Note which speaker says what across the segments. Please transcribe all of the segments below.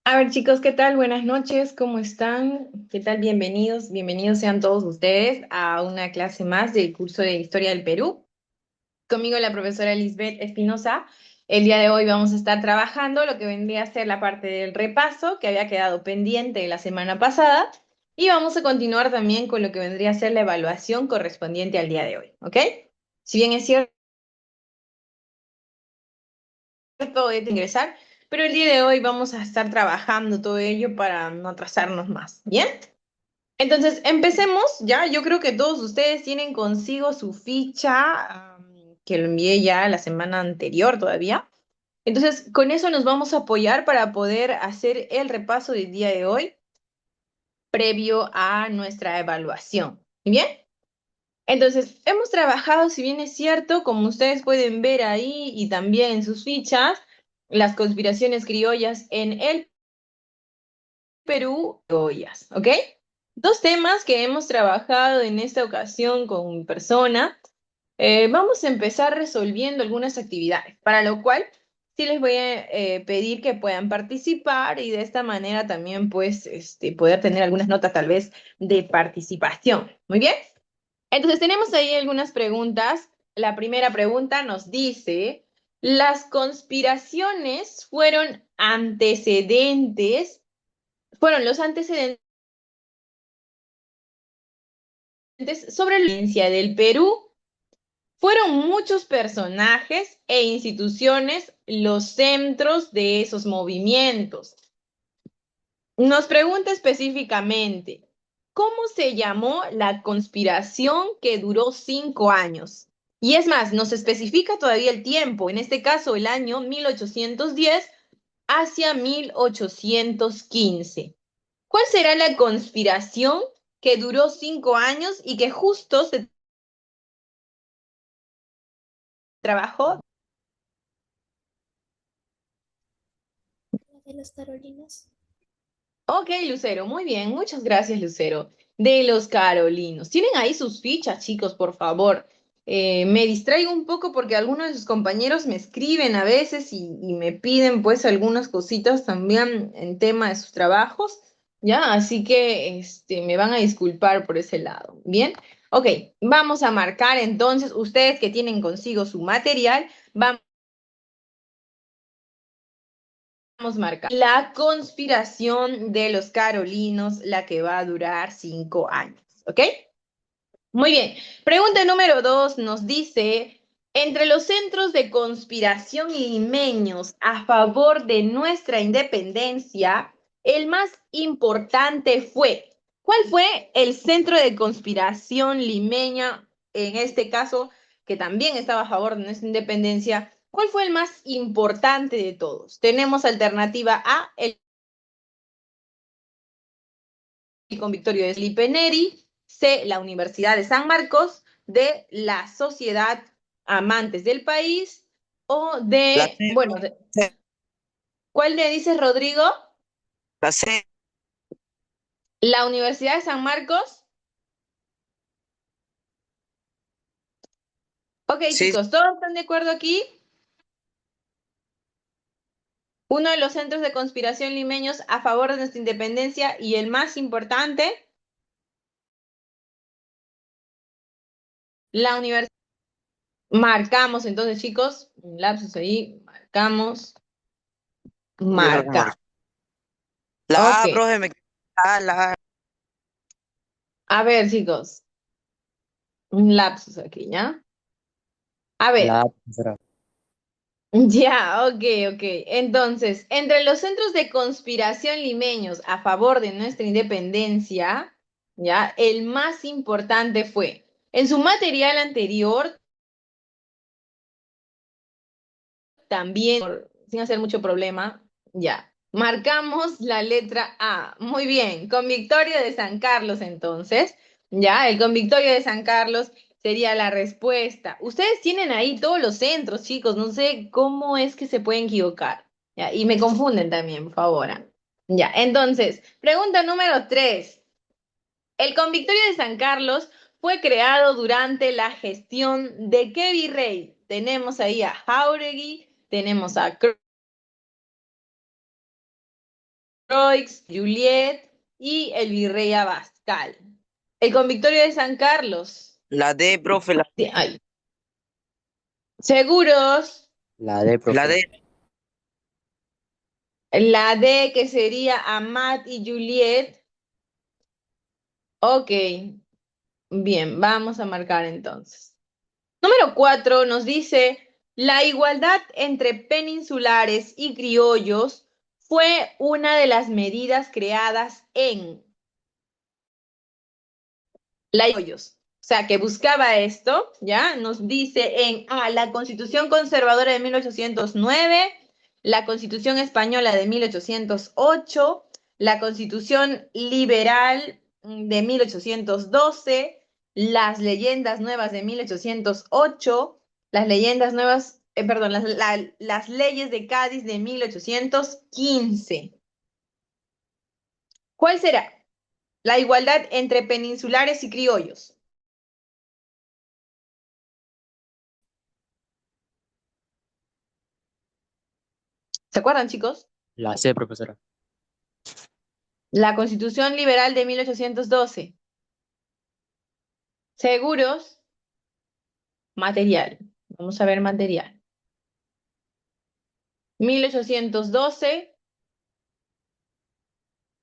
Speaker 1: A ver, chicos, ¿qué tal? Buenas noches, ¿cómo están? ¿Qué tal? Bienvenidos, bienvenidos sean todos ustedes a una clase más del curso de Historia del Perú. Conmigo la profesora Lisbeth Espinosa. El día de hoy vamos a estar trabajando lo que vendría a ser la parte del repaso que había quedado pendiente la semana pasada y vamos a continuar también con lo que vendría a ser la evaluación correspondiente al día de hoy, ¿ok? Si bien es cierto, de ingresar, pero el día de hoy vamos a estar trabajando todo ello para no atrasarnos más, ¿bien? Entonces, empecemos ya. Yo creo que todos ustedes tienen consigo su ficha, que lo envié ya la semana anterior todavía. Entonces, con eso nos vamos a apoyar para poder hacer el repaso del día de hoy previo a nuestra evaluación. ¿Bien? Entonces, hemos trabajado, si bien es cierto, como ustedes pueden ver ahí y también en sus fichas, las conspiraciones criollas en el Perú, criollas, ¿ok? Dos temas que hemos trabajado en esta ocasión con mi persona. Vamos a empezar resolviendo algunas actividades, para lo cual sí les voy a pedir que puedan participar y de esta manera también pues poder tener algunas notas tal vez de participación. Muy bien. Entonces tenemos ahí algunas preguntas. La primera pregunta nos dice, ¿las conspiraciones fueron los antecedentes sobre la independencia del Perú? Fueron muchos personajes e instituciones los centros de esos movimientos. Nos pregunta específicamente, ¿cómo se llamó la conspiración que duró 5 años? Y es más, nos especifica todavía el tiempo, en este caso el año 1810 hacia 1815. ¿Cuál será la conspiración que duró 5 años y que justo se trabajó?
Speaker 2: La de las Carolinas.
Speaker 1: Ok, Lucero, muy bien, muchas gracias, Lucero. De los Carolinos. Tienen ahí sus fichas, chicos, por favor. Me distraigo un poco porque algunos de sus compañeros me escriben a veces y me piden pues algunas cositas también en tema de sus trabajos, ¿ya? Así que me van a disculpar por ese lado. Bien, ok, vamos a marcar entonces, ustedes que tienen consigo su material, vamos marcar la conspiración de los carolinos, la que va a durar 5 años, ¿ok? Muy bien. Pregunta número 2 nos dice, entre los centros de conspiración limeños a favor de nuestra independencia, el más importante fue, ¿cuál fue el centro de conspiración limeña, en este caso, que también estaba a favor de nuestra independencia? ¿Cuál fue el más importante de todos? Tenemos alternativa A, el Convictorio de Felipe Neri; C, la Universidad de San Marcos; D, la Sociedad Amantes del País; o
Speaker 3: La
Speaker 1: D,
Speaker 3: C,
Speaker 1: bueno, ¿cuál le dices, Rodrigo?
Speaker 3: la C,
Speaker 1: La Universidad de San Marcos. Ok,
Speaker 3: sí,
Speaker 1: chicos, ¿todos están de acuerdo aquí? Uno de los centros de conspiración limeños a favor de nuestra independencia y el más importante, la universidad. Marcamos entonces, chicos, un lapsus ahí, marcamos,
Speaker 3: yo creo que
Speaker 1: marcamos.
Speaker 3: la
Speaker 1: Ok,
Speaker 3: A, profe, la A.
Speaker 1: a ver, chicos, un lapsus aquí, ¿ya? A
Speaker 3: La
Speaker 1: ver,
Speaker 3: A, profesora.
Speaker 1: ya, ok, ok. Entonces, entre los centros de conspiración limeños a favor de nuestra independencia, ya, el más importante fue, en su material anterior, también, sin hacer mucho problema, ya, marcamos la letra A. Muy bien, Convictorio de San Carlos, entonces, ya, el Convictorio de San Carlos sería la respuesta. Ustedes tienen ahí todos los centros, chicos, no sé cómo es que se pueden equivocar, ya, y me confunden también, por favor. Ya, entonces, pregunta número 3. El Convictorio de San Carlos fue creado durante la gestión de qué virrey. Tenemos ahí a Jáuregui, tenemos a Croix, Juliet y el virrey Abascal. El convictorio de San Carlos.
Speaker 3: La D, profe,
Speaker 1: Ay. ¿Seguros?
Speaker 4: La D,
Speaker 3: la
Speaker 4: profe.
Speaker 3: D.
Speaker 1: La D, que sería Amat y Juliet. Ok, bien, vamos a marcar entonces. Número 4 nos dice, la igualdad entre peninsulares y criollos fue una de las medidas creadas en la criollos. O sea, que buscaba esto, ¿ya? Nos dice en A, la Constitución Conservadora de 1809, la Constitución Española de 1808, la Constitución Liberal de 1812, las Leyendas Nuevas de 1808, las Leyendas Nuevas, perdón, las Leyes de Cádiz de 1815. ¿Cuál será? La igualdad entre peninsulares y criollos. ¿Se acuerdan, chicos?
Speaker 4: La C, profesora.
Speaker 1: La Constitución Liberal de 1812. ¿Seguros? Material. Vamos a ver material. 1812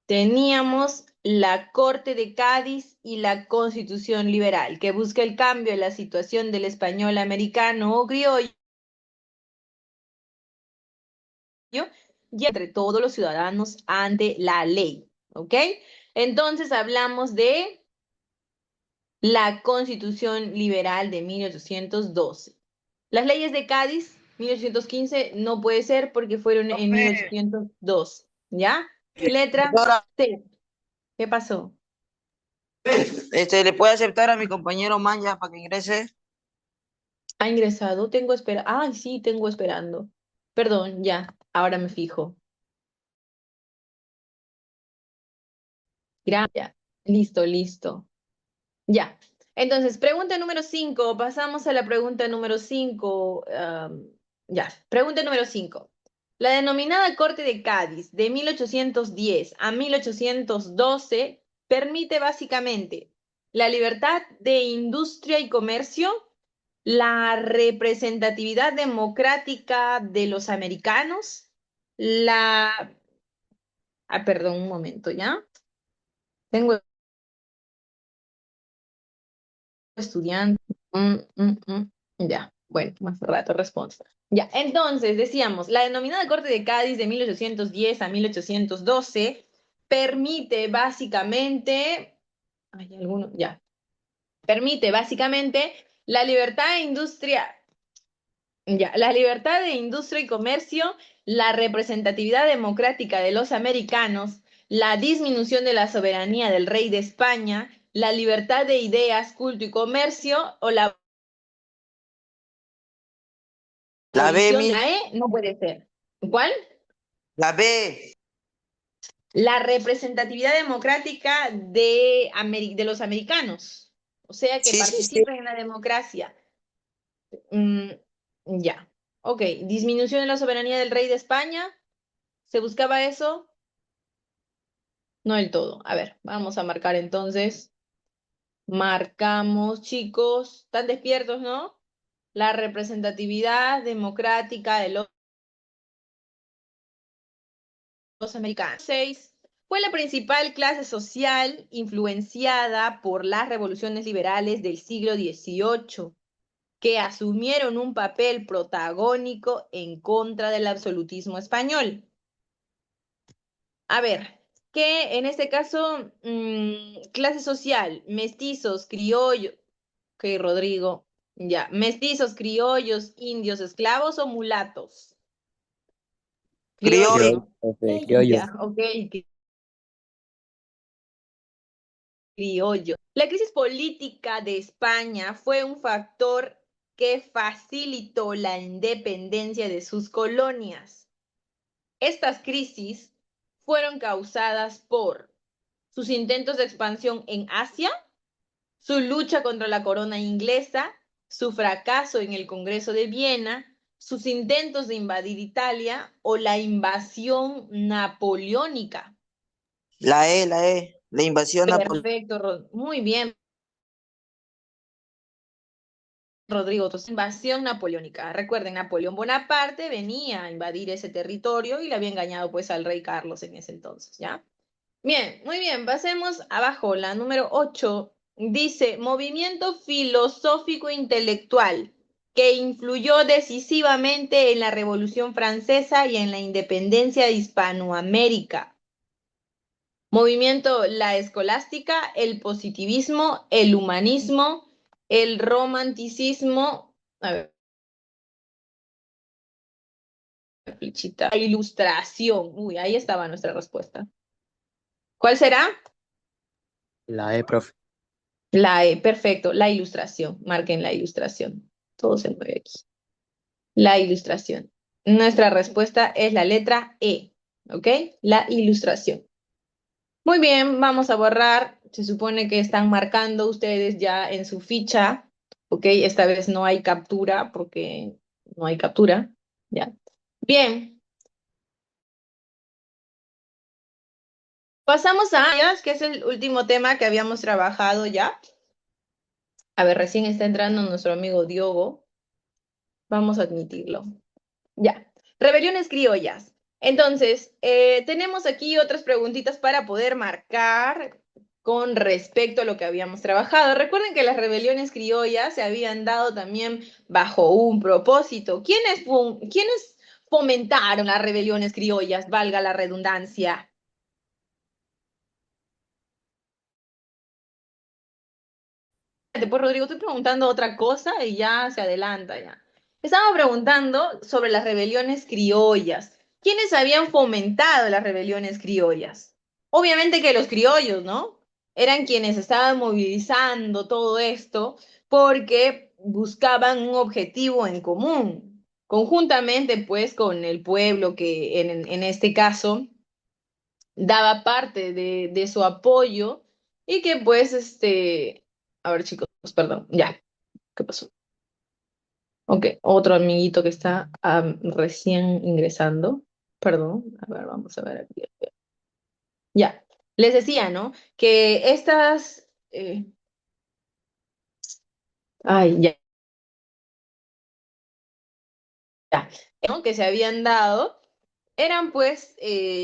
Speaker 1: teníamos la Corte de Cádiz y la Constitución Liberal, que busca el cambio en la situación del español americano o criollo y entre todos los ciudadanos ante la ley. ¿Ok? Entonces hablamos de la Constitución Liberal de 1812. Las leyes de Cádiz, 1815, no puede ser porque fueron en
Speaker 3: Profe,
Speaker 1: 1802, ¿ya? Letra
Speaker 3: profesora,
Speaker 1: C. ¿Qué pasó?
Speaker 3: ¿le puede aceptar a mi compañero Manya para que ingrese?
Speaker 1: ¿Ha ingresado? Tengo espera. Ay, sí, tengo esperando. Perdón, ya, ahora me fijo. Gracias. Listo, listo. Ya. Entonces, pregunta número 5. Pasamos a la pregunta número 5. Ya, pregunta número 5. La denominada Corte de Cádiz de 1810 a 1812 permite básicamente la libertad de industria y comercio, la representatividad democrática de los americanos, la... Ah, perdón, un momento, ¿ya? Tengo estudiante. Ya, bueno, más rato respondo. Ya, entonces decíamos, la denominada Corte de Cádiz de 1810 a 1812 permite básicamente, hay alguno, ya, permite básicamente la libertad de industria, ya, la libertad de industria y comercio, la representatividad democrática de los americanos, la disminución de la soberanía del rey de España, la libertad de ideas, culto y comercio o la
Speaker 3: La B,
Speaker 1: abolición de
Speaker 3: mi.
Speaker 1: la E no puede ser. ¿Cuál?
Speaker 3: La B.
Speaker 1: La representatividad democrática de los americanos. O sea, que
Speaker 3: Sí, sí, sí.
Speaker 1: participen en la democracia. Mm, ya. Ok. Disminución de la soberanía del rey de España. ¿Se buscaba eso? No del todo. A ver, vamos a marcar entonces. Marcamos, chicos. ¿Están despiertos, no? La representatividad democrática de los americanos. 6. Fue la principal clase social influenciada por las revoluciones liberales del siglo XVIII, que asumieron un papel protagónico en contra del absolutismo español. A ver, que en este caso, clase social, mestizos, criollos, ok, Rodrigo, ya, mestizos, criollos, indios, esclavos o mulatos.
Speaker 3: Criollo.
Speaker 1: Criollos,
Speaker 4: Criollo, profe,
Speaker 2: Criollo.
Speaker 4: criollo.
Speaker 1: ya, ok, criollo. La crisis política de España fue un factor que facilitó la independencia de sus colonias. Estas crisis fueron causadas por sus intentos de expansión en Asia, su lucha contra la corona inglesa, su fracaso en el Congreso de Viena, sus intentos de invadir Italia o la invasión napoleónica?
Speaker 3: La invasión napoleónica.
Speaker 1: Perfecto, muy bien, Rodrigo. Entonces, invasión napoleónica. Recuerden, Napoleón Bonaparte venía a invadir ese territorio y le había engañado pues al rey Carlos en ese entonces, ¿ya? Bien, muy bien, pasemos abajo. La número 8 dice, movimiento filosófico intelectual que influyó decisivamente en la Revolución Francesa y en la independencia de Hispanoamérica. Movimiento la escolástica, el positivismo, el humanismo, el romanticismo, a ver, flechita, la ilustración. Uy, ahí estaba nuestra respuesta. ¿Cuál será?
Speaker 3: La E, profe.
Speaker 1: La E, perfecto, la ilustración. Marquen la ilustración. Todo se mueve aquí. La ilustración. Nuestra respuesta es la letra E, ¿ok? La ilustración. Muy bien, vamos a borrar. Se supone que están marcando ustedes ya en su ficha, ¿ok? Esta vez no hay captura porque no hay captura, ¿ya? Bien, pasamos a áreas, que es el último tema que habíamos trabajado ya. A ver, recién está entrando nuestro amigo Diogo. Vamos a admitirlo. Ya, rebeliones criollas. Entonces, tenemos aquí otras preguntitas para poder marcar con respecto a lo que habíamos trabajado. Recuerden que las rebeliones criollas se habían dado también bajo un propósito. ¿Quiénes fomentaron las rebeliones criollas? Valga la redundancia. Pues Rodrigo, estoy preguntando otra cosa y ya se adelanta ya. Estaba preguntando sobre las rebeliones criollas. ¿Quiénes habían fomentado las rebeliones criollas? Obviamente que los criollos, ¿no? Eran quienes estaban movilizando todo esto porque buscaban un objetivo en común, conjuntamente pues con el pueblo que en este caso daba parte de su apoyo y que pues a ver chicos, perdón, ya, ¿qué pasó? Ok, otro amiguito que está recién ingresando, perdón, a ver, vamos a ver aquí. Ya, les decía, ¿no? Que estas, ay, ya, ya, ¿no? Que se habían dado eran pues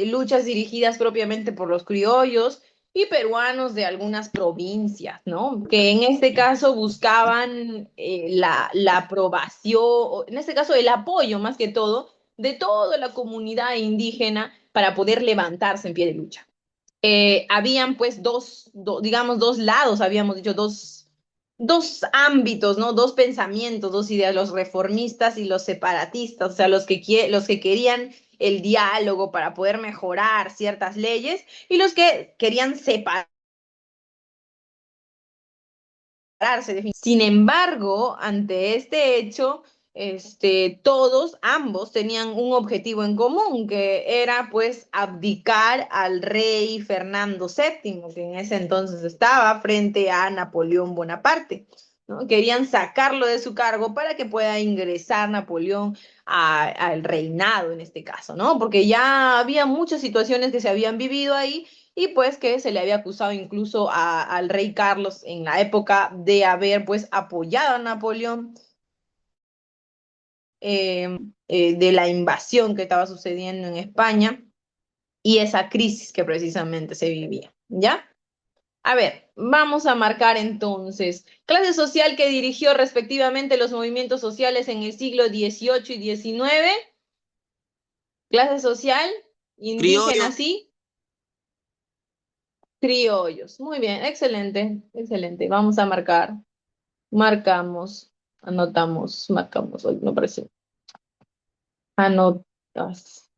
Speaker 1: luchas dirigidas propiamente por los criollos y peruanos de algunas provincias, ¿no? Que en este caso buscaban la aprobación, o en este caso el apoyo más que todo, de toda la comunidad indígena para poder levantarse en pie de lucha. Habían pues digamos, dos lados, habíamos dicho, dos ámbitos, ¿no? Dos pensamientos, dos ideas, los reformistas y los separatistas, o sea, los que querían el diálogo para poder mejorar ciertas leyes y los que querían separarse. Sin embargo, ante este hecho, ambos tenían un objetivo en común, que era pues abdicar al rey Fernando VII, que en ese entonces estaba frente a Napoleón Bonaparte, ¿no? Querían sacarlo de su cargo para que pueda ingresar Napoleón al reinado en este caso, ¿no? Porque ya había muchas situaciones que se habían vivido ahí y pues que se le había acusado incluso al rey Carlos en la época de haber pues apoyado a Napoleón de la invasión que estaba sucediendo en España y esa crisis que precisamente se vivía, ¿ya? A ver, vamos a marcar entonces clase social que dirigió respectivamente los movimientos sociales en el siglo XVIII y XIX, clase social indígena,
Speaker 3: Criollo.
Speaker 1: sí, criollos. Muy bien, excelente, excelente. Vamos a marcar. Marcamos, anotamos, marcamos, hoy no parece. Anotas,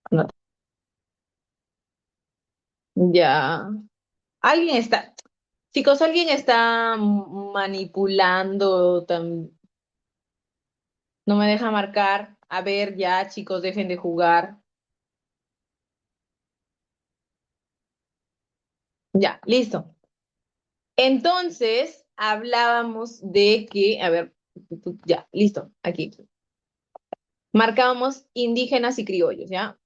Speaker 1: anotas. Ya. Alguien está, chicos, alguien está manipulando, no me deja marcar. A ver, ya, chicos, dejen de jugar. Ya, listo. Entonces, hablábamos de que, a ver, Ya, listo, aquí. Marcamos indígenas y criollos, ¿ya?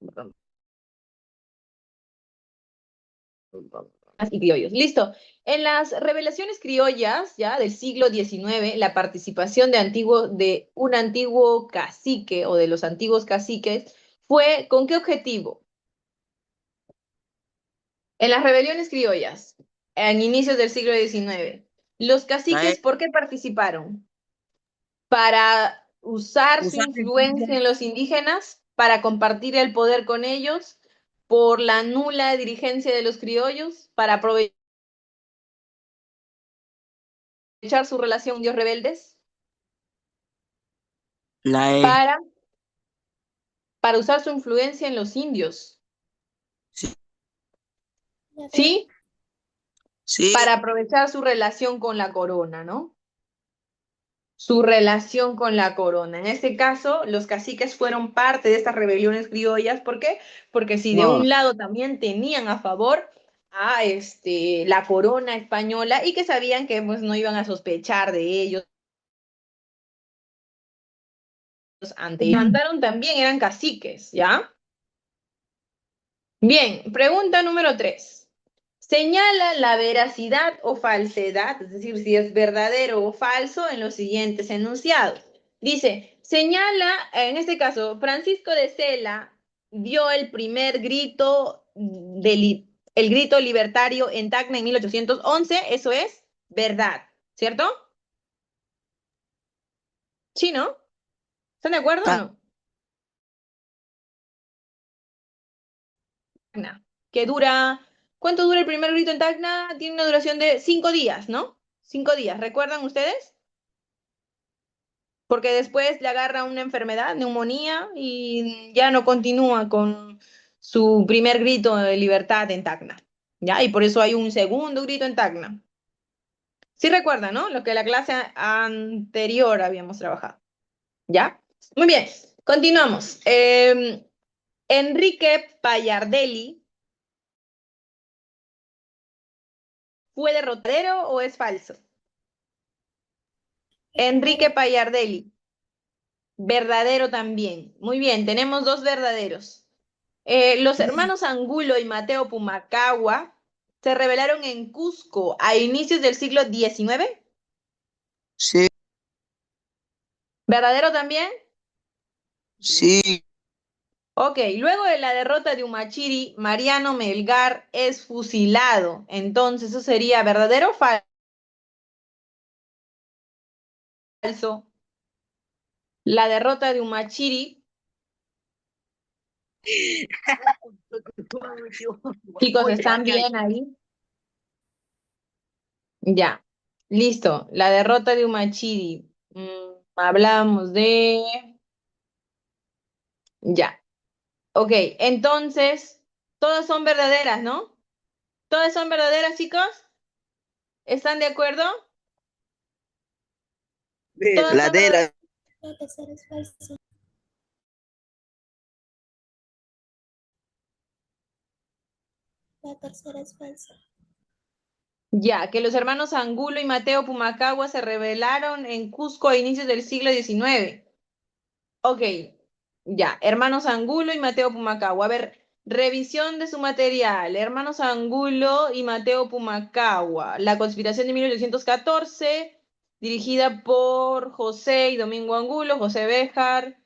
Speaker 1: Y criollos. Listo. En las revelaciones criollas, ya, del siglo XIX, la participación de un antiguo cacique o de los antiguos caciques fue ¿con qué objetivo? En las rebeliones criollas, en inicios del siglo XIX, los
Speaker 3: La
Speaker 1: caciques,
Speaker 3: E,
Speaker 1: ¿por qué participaron? Para usar su
Speaker 3: usar
Speaker 1: influencia en los indígenas, para compartir el poder con ellos, por la nula dirigencia de los criollos, para aprovechar su relación con indios rebeldes,
Speaker 3: la E.
Speaker 1: para, para usar su influencia en los indios,
Speaker 3: Sí,
Speaker 2: La D.
Speaker 1: ¿sí?
Speaker 3: sí,
Speaker 1: Para aprovechar su relación con la corona, ¿no? Su relación con la corona. En este caso, los caciques fueron parte de estas rebeliones criollas. ¿Por qué? Porque si de
Speaker 3: no.
Speaker 1: un lado también tenían a favor a la corona española y que sabían que pues, no iban a sospechar de ellos antes. Levantaron también eran caciques, ¿ya? Bien, pregunta número 3. Señala la veracidad o falsedad, es decir, si es verdadero o falso en los siguientes enunciados. Dice, señala, en este caso, Francisco de Sela dio el primer grito, el grito libertario en Tacna en 1811, eso es verdad, ¿cierto? ¿Sí, no? ¿Están de acuerdo o
Speaker 3: Ta-
Speaker 1: no? Tacna, que dura, ¿cuánto dura el primer grito en Tacna? Tiene una duración de 5 días, ¿no? 5 días, ¿recuerdan ustedes? Porque después le agarra una enfermedad, neumonía, y ya no continúa con su primer grito de libertad en Tacna, ¿ya? Y por eso hay un segundo grito en Tacna. Sí recuerdan, ¿no? Lo que la clase anterior habíamos trabajado, ¿ya? Muy bien, continuamos. Enrique Payardelli, ¿fue derrotero o es falso? Enrique
Speaker 2: Verdadero.
Speaker 1: Payardelli, verdadero también. Muy bien, tenemos dos verdaderos. Los hermanos Angulo y Mateo Pumacagua se rebelaron en Cusco a inicios del siglo XIX.
Speaker 3: Sí,
Speaker 1: ¿Verdadero también?
Speaker 3: sí,
Speaker 1: Ok, luego de la derrota de Humachiri, Mariano Melgar es fusilado. Entonces, ¿eso sería verdadero o falso? La derrota de Humachiri, chicos, ¿están bien ahí? Ya, listo. La derrota de Humachiri. Hablamos de... Ya. Ok, entonces, todas son verdaderas, ¿no? ¿Todas son verdaderas, chicos? ¿Están de acuerdo? Todas
Speaker 3: la
Speaker 1: son
Speaker 3: D,
Speaker 1: verdaderas.
Speaker 2: La tercera es falsa. La tercera es falsa.
Speaker 1: Ya, que los hermanos Angulo y Mateo Pumacagua se rebelaron en Cusco a inicios del siglo XIX. Ok, ya, hermanos Angulo y Mateo Pumacagua. A ver, revisión de su material. Hermanos Angulo y Mateo Pumacagua. La conspiración de 1814, dirigida por José y Domingo Angulo, José Béjar,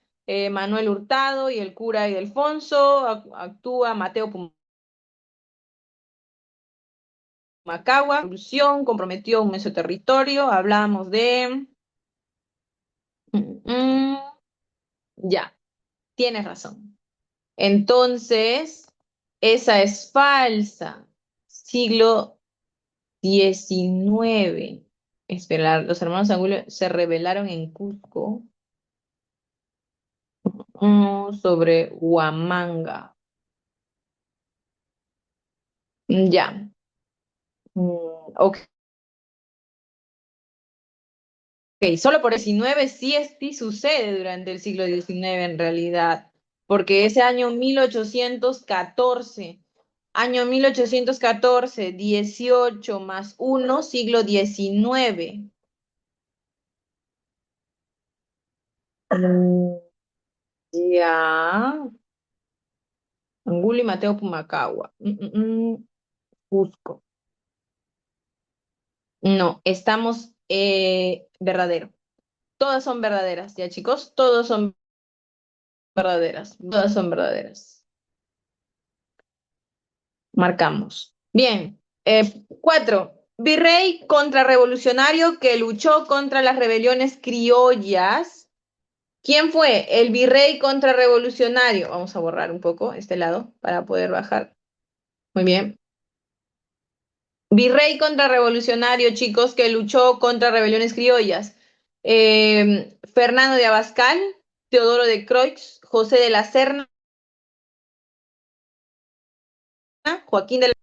Speaker 1: Manuel Hurtado y el cura Ildefonso. Actúa Mateo Pumacagua. Revolución comprometió un mesoterritorio. Hablamos de... Mm, ya, tienes razón. Entonces, esa es falsa. Siglo XIX. Espera, los hermanos Angulo se rebelaron en Cusco sobre Huamanga. Ya. Ok, solo por 19 sí, sí sucede durante el siglo XIX en realidad, porque ese año 1814, 18 más 1, siglo XIX. Mm, ya. Angulo y Mateo Pumacagua. Cusco. No, estamos verdadero. Todas son verdaderas, ¿ya, chicos? Todas son verdaderas. Todas son verdaderas. Marcamos. Bien. 4. Virrey contrarrevolucionario que luchó contra las rebeliones criollas. ¿Quién fue? El virrey contrarrevolucionario. Vamos a borrar un poco este lado para poder bajar. Muy bien. Virrey contrarrevolucionario, chicos, que luchó contra rebeliones criollas. Fernando de Abascal, Teodoro de Croix, José de la Serna, Joaquín de la...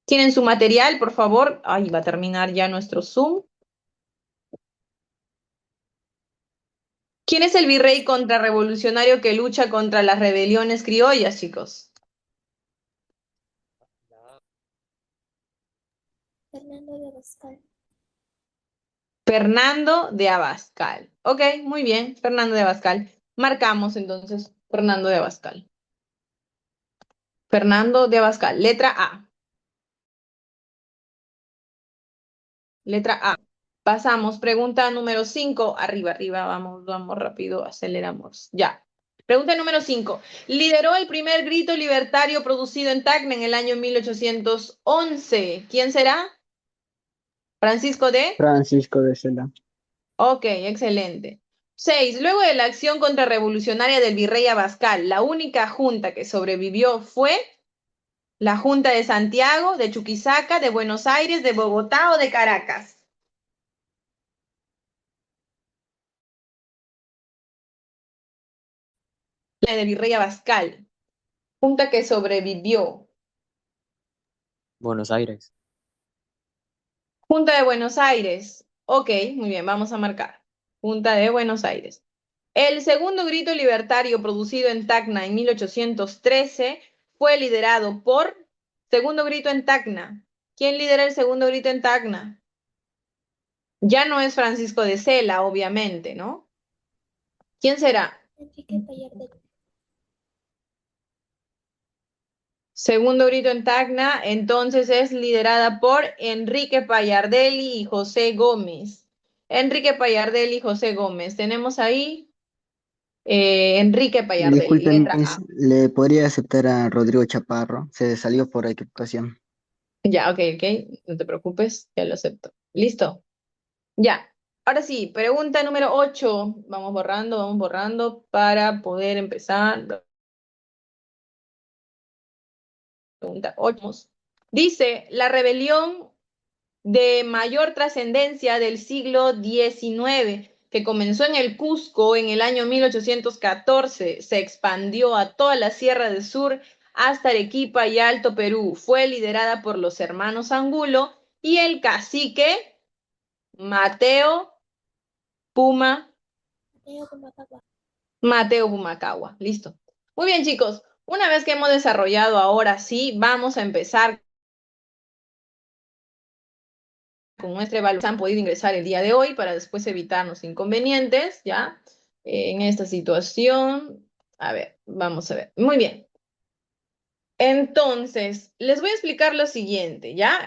Speaker 1: ¿Tienen su material, por favor? Ay, va a terminar ya nuestro Zoom. ¿Quién es el virrey contrarrevolucionario que lucha contra las rebeliones criollas, chicos?
Speaker 2: Fernando de Abascal.
Speaker 1: Fernando de Abascal. Ok, muy bien, Fernando de Abascal. Marcamos entonces Fernando de Abascal. Fernando de Abascal, letra A. Letra A. Pasamos, pregunta número 5. Arriba, arriba, vamos, vamos rápido, aceleramos. Ya. Pregunta número 5. Lideró el primer grito libertario producido en Tacna en el año 1811. ¿Quién será? Francisco de...
Speaker 4: Francisco de Sela.
Speaker 1: Ok, excelente. 6. Luego de la acción contrarrevolucionaria del virrey Abascal, la única junta que sobrevivió fue la Junta de Santiago, de Chuquisaca, de Buenos Aires, de Bogotá o de Caracas. La del virrey Abascal. Junta que sobrevivió.
Speaker 5: Buenos Aires.
Speaker 1: Junta de Buenos Aires. Ok, muy bien, vamos a marcar. Junta de Buenos Aires. El segundo grito libertario producido en Tacna en 1813 fue liderado por... Segundo grito en Tacna. ¿Quién lidera el segundo grito en Tacna? Ya no es Francisco de Sela, obviamente, ¿no? ¿Quién será?
Speaker 2: Enrique Payardet.
Speaker 1: Segundo grito en Tacna, entonces es liderada por Enrique Payardelli y José Gómez. Enrique Payardelli y José Gómez. Tenemos ahí Enrique Payardelli,
Speaker 4: Disculpen,
Speaker 1: letra
Speaker 4: Miss,
Speaker 1: A.
Speaker 4: ¿le podría aceptar a Rodrigo Chaparro? Se salió por equivocación.
Speaker 1: Ya, ok, ok, no te preocupes, ya lo acepto. Listo, ya. Ahora sí, pregunta número 8. Vamos borrando para poder empezar. Pregunta 8. Dice, la rebelión de mayor trascendencia del siglo XIX, que comenzó en el Cusco en el año 1814, se expandió a toda la Sierra del Sur hasta Arequipa y Alto Perú. Fue liderada por los hermanos Angulo y el cacique Mateo Puma,
Speaker 2: Mateo Pumacagua.
Speaker 1: Mateo Pumacagua. Listo. Muy bien, chicos. Una vez que hemos desarrollado ahora sí, vamos a empezar con nuestra evaluación. Han podido ingresar el día de hoy para después evitarnos inconvenientes, ¿ya? En esta situación, a ver, vamos a ver. Muy bien. Entonces, les voy a explicar lo siguiente, ¿ya?